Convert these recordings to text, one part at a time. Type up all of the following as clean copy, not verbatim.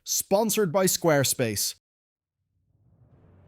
sponsored by Squarespace.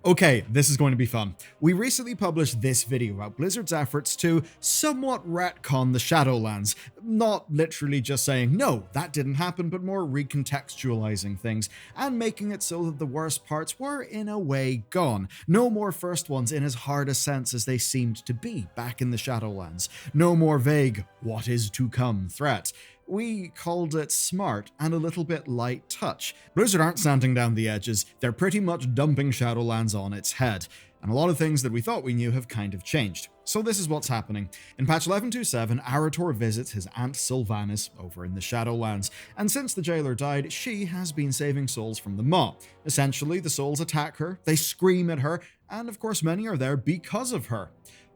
Okay, this is going to be fun. We recently published this video about Blizzard's efforts to somewhat retcon the Shadowlands. Not literally just saying, no, that didn't happen, but more recontextualizing things and making it so that the worst parts were, in a way, gone. No more first ones in as hard a sense as they seemed to be back in the Shadowlands. No more vague, what is to come threat. We called it smart and a little bit light touch. Blizzard aren't sanding down the edges, they're pretty much dumping Shadowlands on its head. And a lot of things that we thought we knew have kind of changed. So this is what's happening. In patch 11.2.7, Arator visits his aunt Sylvanas over in the Shadowlands, and since the jailer died, she has been saving souls from the Maw. Essentially, the souls attack her, they scream at her, and of course many are there because of her.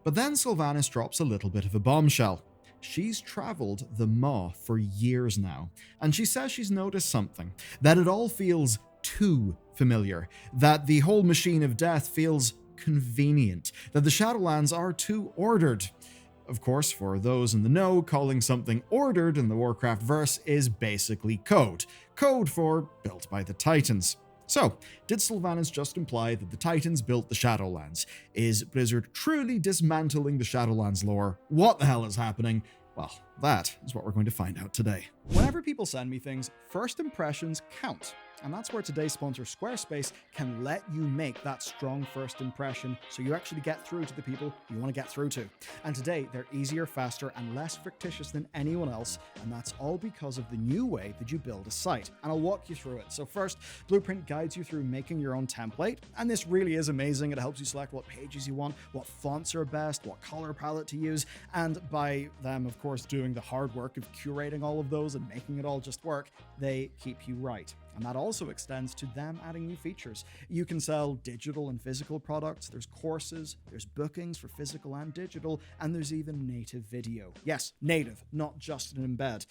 But then Sylvanas drops a little bit of a bombshell. She's traveled the Maw for years now, and she says she's noticed something, that it all feels too familiar, that the whole machine of death feels convenient, that the Shadowlands are too ordered. Of course, for those in the know, calling something ordered in the Warcraft verse is basically code. Code for built by the Titans. So, did Sylvanas just imply that the Titans built the Shadowlands? Is Blizzard truly dismantling the Shadowlands lore? What the hell is happening? Well, that is what we're going to find out today. Whenever people send me things, first impressions count. And that's where today's sponsor, Squarespace, can let you make that strong first impression so you actually get through to the people you want to get through to. And today, they're easier, faster, and less fictitious than anyone else, and that's all because of the new way that you build a site. And I'll walk you through it. So first, Blueprint guides you through making your own template, and this really is amazing. It helps you select what pages you want, what fonts are best, what color palette to use, and by them, of course, doing the hard work of curating all of those and making it all just work, they keep you right. And that also extends to them adding new features. You can sell digital and physical products, there's courses, there's bookings for physical and digital, and there's even native video. Yes, native, not just an embed.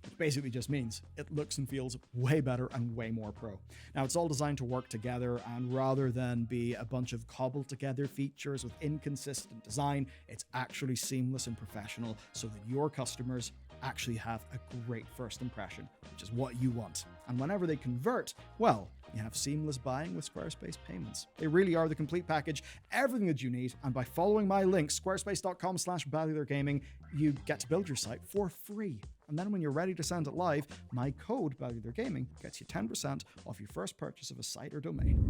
Which basically just means it looks and feels way better and way more pro. Now, it's all designed to work together, and rather than be a bunch of cobbled together features with inconsistent design, it's actually seamless and professional so that your customers actually have a great first impression, which is what you want. And whenever they convert, well, you have seamless buying with Squarespace payments. They really are the complete package, everything that you need. And by following my link, squarespace.com/BallylerGaming, you get to build your site for free. And then when you're ready to send it live, my code BallylerGaming gets you 10% off your first purchase of a site or domain.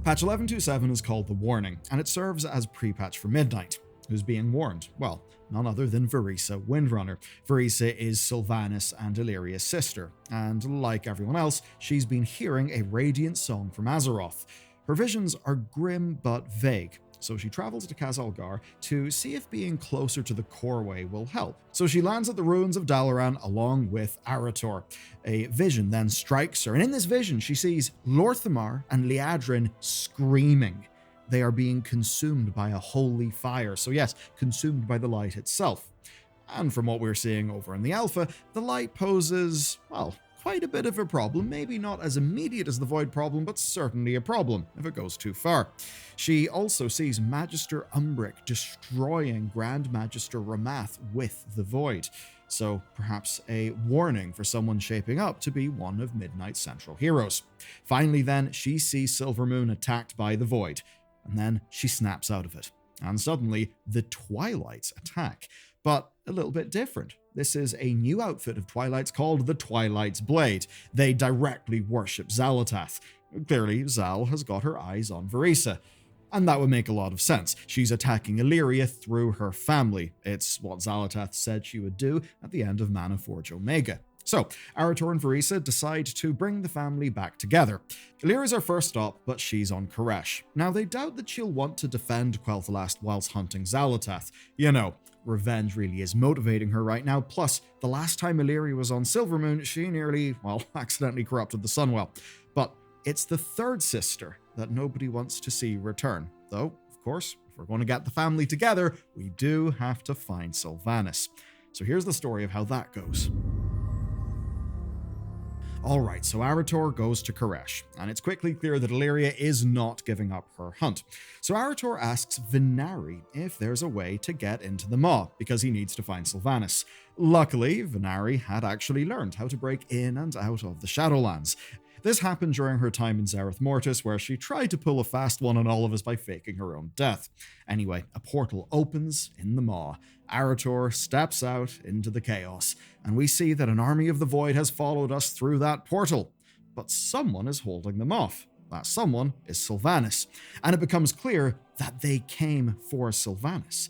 Patch 11.2.7 is called The Warning, and it serves as pre-patch for Midnight. Who's being warned? Well, none other than Verisa Windrunner. Verisa is Sylvanas and Illyria's sister, and like everyone else, she's been hearing a radiant song from Azeroth. Her visions are grim but vague, so she travels to Khazalgar to see if being closer to the Coreway will help. So she lands at the ruins of Dalaran along with Arator. A vision then strikes her, and in this vision she sees Lorthamar and Liadrin screaming. They are being consumed by a holy fire. So yes, consumed by the light itself. And from what we're seeing over in the alpha, the light poses, well, quite a bit of a problem. Maybe not as immediate as the void problem, but certainly a problem if it goes too far. She also sees Magister Umbric destroying Grand Magister Ramath with the void. So perhaps a warning for someone shaping up to be one of Midnight's central heroes. Finally then, she sees Silvermoon attacked by the void. And then she snaps out of it. And suddenly, the Twilights attack. But a little bit different. This is a new outfit of Twilights called the Twilight's Blade. They directly worship Xal'atath. Clearly, Zal has got her eyes on Verisa. And that would make a lot of sense. She's attacking Illyria through her family. It's what Xal'atath said she would do at the end of Manaforge Omega. So, Arator and Verisa decide to bring the family back together. Illyria's our first stop, but she's on Koresh. Now, they doubt that she'll want to defend Quel'Thalas whilst hunting Xal'atath. You know, revenge really is motivating her right now, plus, the last time Illyria was on Silvermoon, she nearly, well, accidentally corrupted the Sunwell. But it's the third sister that nobody wants to see return. Though, of course, if we're going to get the family together, we do have to find Sylvanas. So here's the story of how that goes. Alright, so Arator goes to Koresh, and it's quickly clear that Illyria is not giving up her hunt. So Arator asks Venari if there's a way to get into the Maw, because he needs to find Sylvanas. Luckily, Venari had actually learned how to break in and out of the Shadowlands. This happened during her time in Zereth Mortis, where she tried to pull a fast one on all of us by faking her own death. Anyway, a portal opens in the Maw. Arator steps out into the chaos, and we see that an army of the Void has followed us through that portal. But someone is holding them off. That someone is Sylvanas, and it becomes clear that they came for Sylvanas.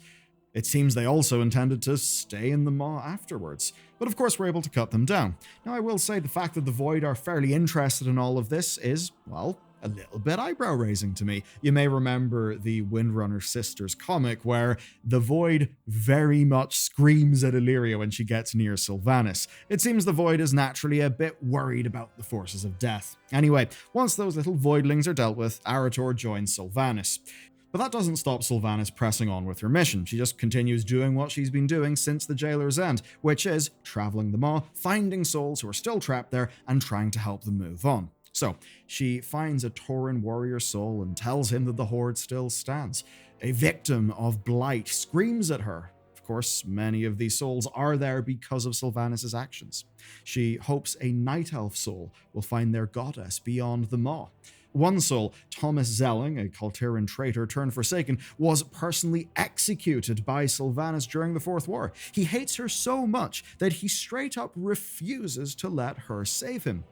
It seems they also intended to stay in the Maw afterwards, but of course we're able to cut them down. Now I will say the fact that the Void are fairly interested in all of this is, well, a little bit eyebrow-raising to me. You may remember the Windrunner Sisters comic where the Void very much screams at Illyria when she gets near Sylvanas. It seems the Void is naturally a bit worried about the forces of death. Anyway, once those little Voidlings are dealt with, Arator joins Sylvanas. But that doesn't stop Sylvanas pressing on with her mission. She just continues doing what she's been doing since the Jailer's End, which is traveling the Maw, finding souls who are still trapped there, and trying to help them move on. So, she finds a Tauren warrior soul and tells him that the Horde still stands. A victim of Blight screams at her. Of course, many of these souls are there because of Sylvanas' actions. She hopes a Night Elf soul will find their goddess beyond the Maw. One soul, Thomas Zelling, a Kalteran traitor turned Forsaken, was personally executed by Sylvanas during the Fourth War. He hates her so much that he straight up refuses to let her save him.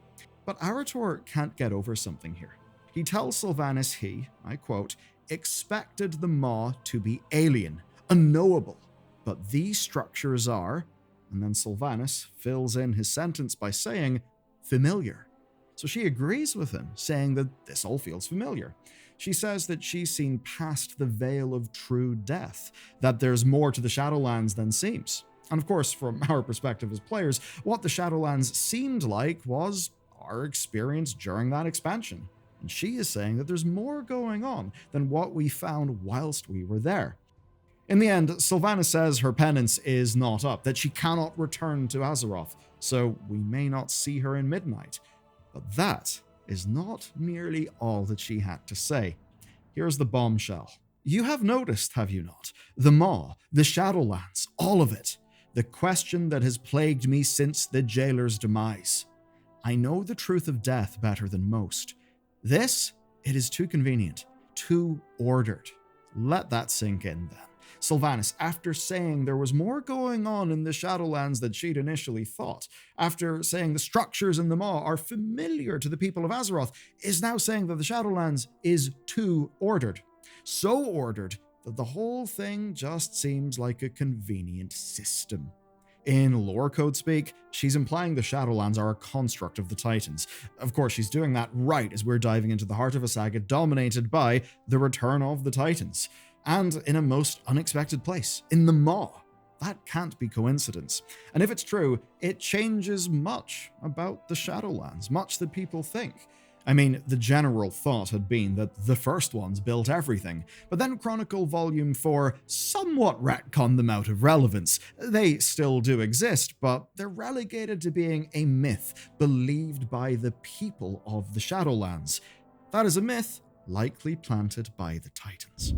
But Arator can't get over something here. He tells Sylvanas he, I quote, expected the Maw to be alien, unknowable, but these structures are, and then Sylvanas fills in his sentence by saying, familiar. So she agrees with him, saying that this all feels familiar. She says that she's seen past the veil of true death, that there's more to the Shadowlands than seems. And of course, from our perspective as players, what the Shadowlands seemed like was our experience during that expansion. And she is saying that there's more going on than what we found whilst we were there. In the end, Sylvanas says her penance is not up, that she cannot return to Azeroth, so we may not see her in Midnight. But that is not nearly all that she had to say. Here's the bombshell. You have noticed, have you not? The Maw, the Shadowlands, all of it. The question that has plagued me since the Jailer's demise. I know the truth of death better than most. This, it is too convenient, too ordered. Let that sink in then. Sylvanas, after saying there was more going on in the Shadowlands than she'd initially thought, after saying the structures in the Maw are familiar to the people of Azeroth, is now saying that the Shadowlands is too ordered. So ordered that the whole thing just seems like a convenient system. In lore code speak, she's implying the Shadowlands are a construct of the Titans. Of course, she's doing that right as we're diving into the heart of a saga dominated by the return of the Titans. And in a most unexpected place, in the Maw. That can't be coincidence. And if it's true, it changes much about the Shadowlands, much that people think. I mean, the general thought had been that the first ones built everything, but then Chronicle Volume 4 somewhat retconned them out of relevance. They still do exist, but they're relegated to being a myth believed by the people of the Shadowlands. That is a myth likely planted by the Titans.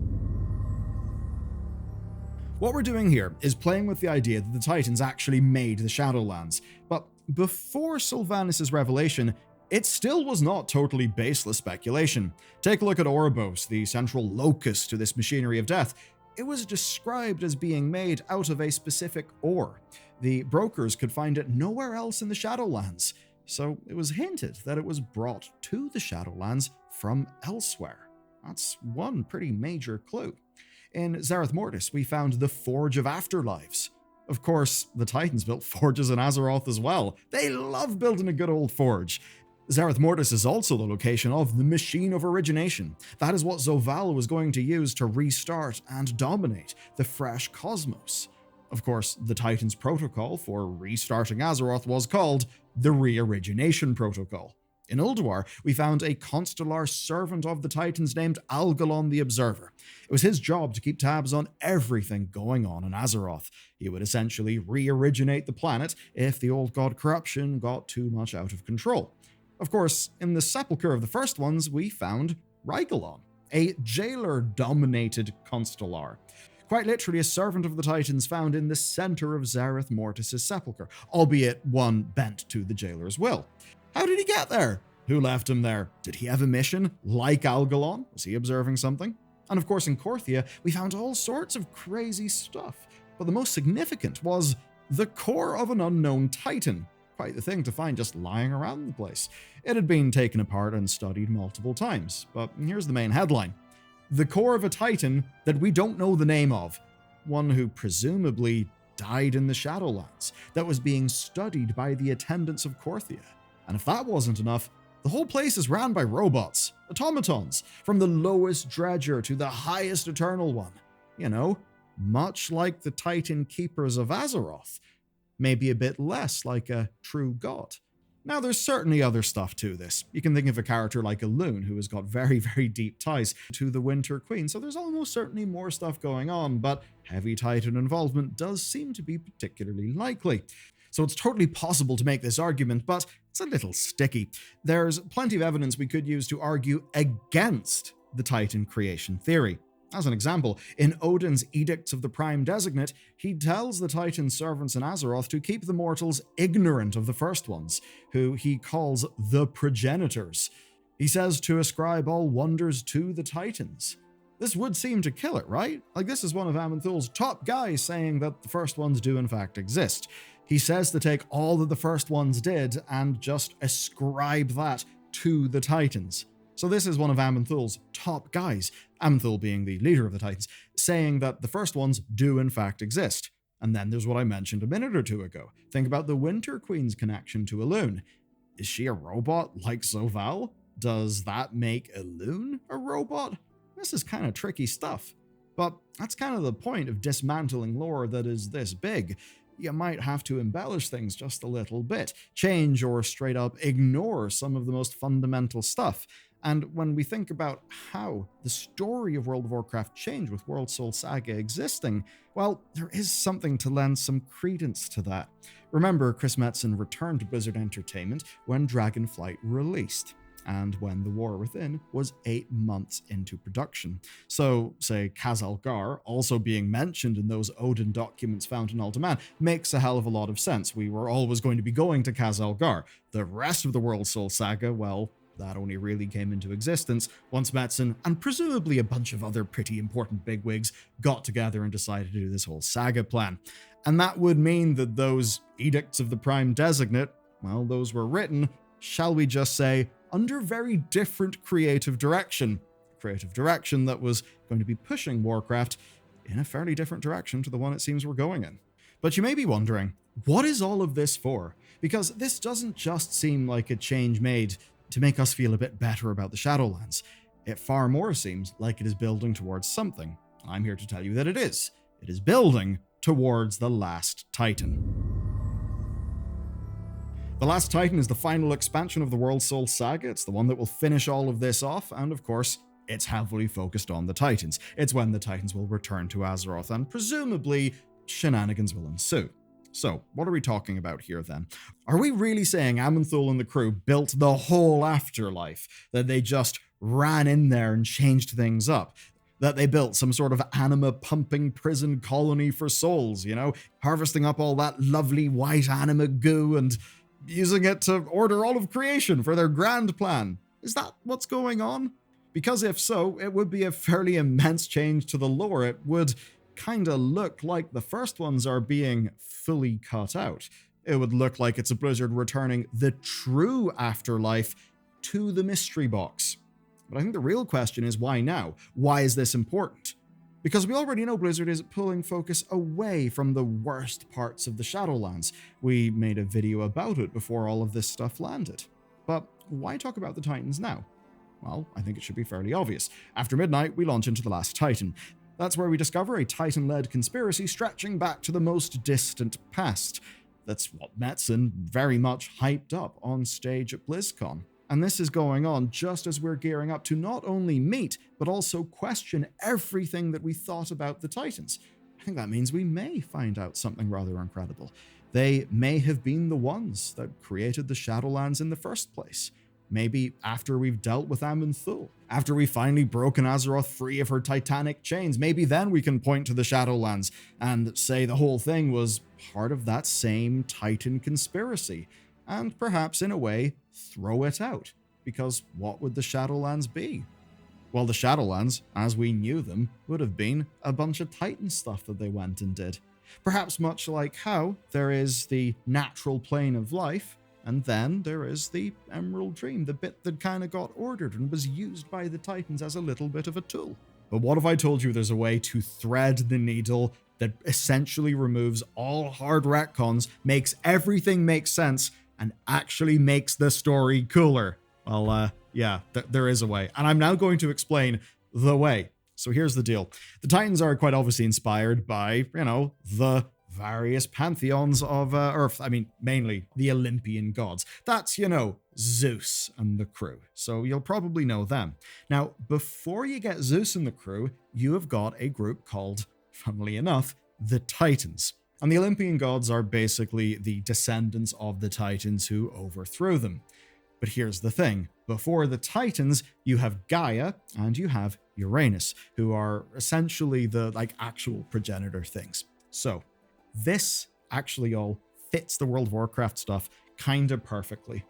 What we're doing here is playing with the idea that the Titans actually made the Shadowlands, but before Sylvanas' revelation, it still was not totally baseless speculation. Take a look at Oribos, the central locus to this machinery of death. It was described as being made out of a specific ore. The brokers could find it nowhere else in the Shadowlands, so it was hinted that it was brought to the Shadowlands from elsewhere. That's one pretty major clue. In Zereth Mortis, we found the Forge of Afterlives. Of course, the Titans built forges in Azeroth as well. They love building a good old forge. Zereth Mortis is also the location of the Machine of Origination. That is what Zovaal was going to use to restart and dominate the fresh cosmos. Of course, the Titans' protocol for restarting Azeroth was called the Re-Origination Protocol. In Ulduar, we found a constellar servant of the Titans named Algalon the Observer. It was his job to keep tabs on everything going on in Azeroth. He would essentially re-originate the planet if the old god corruption got too much out of control. Of course, in the sepulchre of the first ones, we found Rygalon, a jailer-dominated constellar. Quite literally a servant of the Titans found in the center of Zareth Mortis' sepulchre, albeit one bent to the jailer's will. How did he get there? Who left him there? Did he have a mission like Algalon? Was he observing something? And of course in Korthia, we found all sorts of crazy stuff. But the most significant was the core of an unknown Titan. Quite the thing to find just lying around the place. It had been taken apart and studied multiple times. But here's the main headline. The core of a Titan that we don't know the name of. One who presumably died in the Shadowlands, that was being studied by the attendants of Korthia. And if that wasn't enough, the whole place is ran by robots, automatons, from the lowest dredger to the highest eternal one. You know, much like the Titan Keepers of Azeroth. Maybe a bit less like a true god. Now, there's certainly other stuff to this. You can think of a character like Elune, who has got very, very deep ties to the Winter Queen, so there's almost certainly more stuff going on, but heavy Titan involvement does seem to be particularly likely. So it's totally possible to make this argument, but it's a little sticky. There's plenty of evidence we could use to argue against the Titan creation theory. As an example, in Odin's Edicts of the Prime Designate, he tells the Titan servants in Azeroth to keep the mortals ignorant of the first ones, who he calls the progenitors. He says to ascribe all wonders to the Titans. This would seem to kill it, right? Like, this is one of Aman'Thul's top guys saying that the first ones do in fact exist. He says to take all that the first ones did and just ascribe that to the Titans. So this is one of Aman'Thul's top guys, Aman'Thul being the leader of the Titans, saying that the first ones do in fact exist. And then there's what I mentioned a minute or two ago. Think about the Winter Queen's connection to Elune. Is she a robot like Zovaal? Does that make Elune a robot? This is kind of tricky stuff. But that's kind of the point of dismantling lore that is this big. You might have to embellish things just a little bit, change or straight up ignore some of the most fundamental stuff. And when we think about how the story of World of Warcraft changed with World Soul Saga existing, well, there is something to lend some credence to that. Remember, Chris Metzen returned to Blizzard Entertainment when Dragonflight released, and when The War Within was 8 months into production. So, say, Khazalgar also being mentioned in those Odin documents found in Ultiman makes a hell of a lot of sense. We were always going to be going to Khazalgar. The rest of the World Soul Saga, well, that only really came into existence once Metzen and presumably a bunch of other pretty important bigwigs got together and decided to do this whole saga plan. And that would mean that those Edicts of the Prime Designate, well, those were written, shall we just say, under very different creative direction. Creative direction that was going to be pushing Warcraft in a fairly different direction to the one it seems we're going in. But you may be wondering, what is all of this for? Because this doesn't just seem like a change made to make us feel a bit better about the Shadowlands. It far more seems like it is building towards something. I'm here to tell you that it is. It is building towards the Last Titan. The Last Titan is the final expansion of the World Soul Saga. It's the one that will finish all of this off, and of course, it's heavily focused on the Titans. It's when the Titans will return to Azeroth, and presumably, shenanigans will ensue. So, what are we talking about here then? Are we really saying Aman'Thul and the crew built the whole afterlife? That they just ran in there and changed things up? That they built some sort of anima-pumping prison colony for souls, you know? Harvesting up all that lovely white anima goo and using it to order all of creation for their grand plan? Is that what's going on? Because if so, it would be a fairly immense change to the lore. It would kinda look like the first ones are being fully cut out. It would look like it's a Blizzard returning the true afterlife to the mystery box. But I think the real question is, why now? Why is this important? Because we already know Blizzard is pulling focus away from the worst parts of the Shadowlands. We made a video about it before all of this stuff landed. But why talk about the Titans now? Well, I think it should be fairly obvious. After midnight, we launch into the Last Titan. That's where we discover a Titan-led conspiracy stretching back to the most distant past. That's what Metzen very much hyped up on stage at BlizzCon. And this is going on just as we're gearing up to not only meet, but also question everything that we thought about the Titans. I think that means we may find out something rather incredible. They may have been the ones that created the Shadowlands in the first place. Maybe after we've dealt with Aman'Thul, after we've finally broken Azeroth free of her titanic chains, maybe then we can point to the Shadowlands and say the whole thing was part of that same Titan conspiracy, and perhaps in a way throw it out. Because what would the Shadowlands be? Well, the Shadowlands, as we knew them, would have been a bunch of Titan stuff that they went and did. Perhaps much like how there is the natural plane of life, and then there is the Emerald Dream, the bit that kind of got ordered and was used by the Titans as a little bit of a tool. But what if I told you there's a way to thread the needle that essentially removes all hard retcons, makes everything make sense, and actually makes the story cooler? Well, yeah, there is a way. And I'm now going to explain the way. So here's the deal. The Titans are quite obviously inspired by, the various pantheons of Earth. I mean, mainly the Olympian gods. That's, Zeus and the crew. So you'll probably know them. Now, before you get Zeus and the crew, you have got a group called, funnily enough, the Titans. And the Olympian gods are basically the descendants of the Titans who overthrew them. But here's the thing. Before the Titans, you have Gaia and you have Uranus, who are essentially the actual progenitor things. So this actually all fits the World of Warcraft stuff kind of perfectly.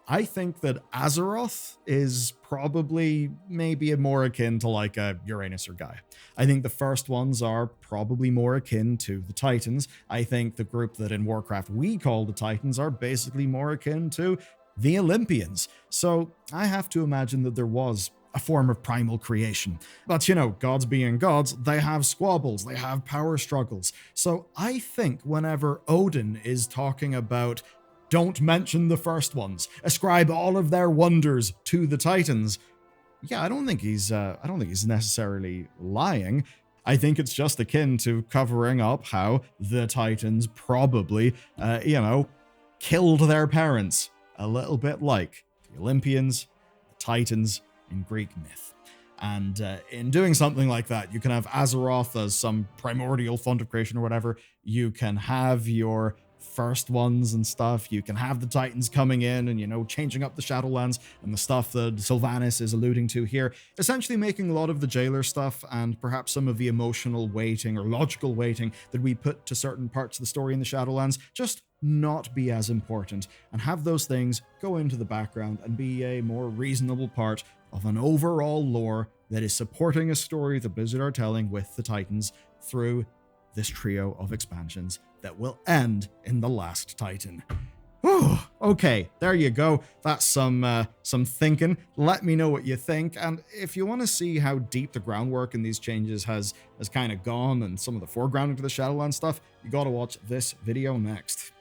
I think that Azeroth is probably maybe more akin to a Uranus or Gaia. I think the first ones are probably more akin to the Titans. I think the group that in Warcraft we call the Titans are basically more akin to the Olympians. So I have to imagine that there was a form of primal creation. But gods being gods, they have squabbles, they have power struggles. So I think whenever Odin is talking about don't mention the first ones, ascribe all of their wonders to the Titans, yeah, I don't think he's necessarily lying. I think it's just akin to covering up how the Titans probably, killed their parents. A little bit like the Olympians, the Titans in Greek myth. And in doing something like that, you can have Azeroth as some primordial font of creation or whatever. You can have your first ones and stuff. You can have the Titans coming in and, changing up the Shadowlands and the stuff that Sylvanas is alluding to here. Essentially making a lot of the jailer stuff and perhaps some of the emotional weighting or logical weighting that we put to certain parts of the story in the Shadowlands just not be as important, and have those things go into the background and be a more reasonable part of an overall lore that is supporting a story the Blizzard are telling with the Titans through this trio of expansions that will end in the last Titan. Whew, okay, there you go. That's some thinking. Let me know what you think, and if you want to see how deep the groundwork in these changes has kind of gone and some of the foregrounding to the Shadowlands stuff, you gotta watch this video next.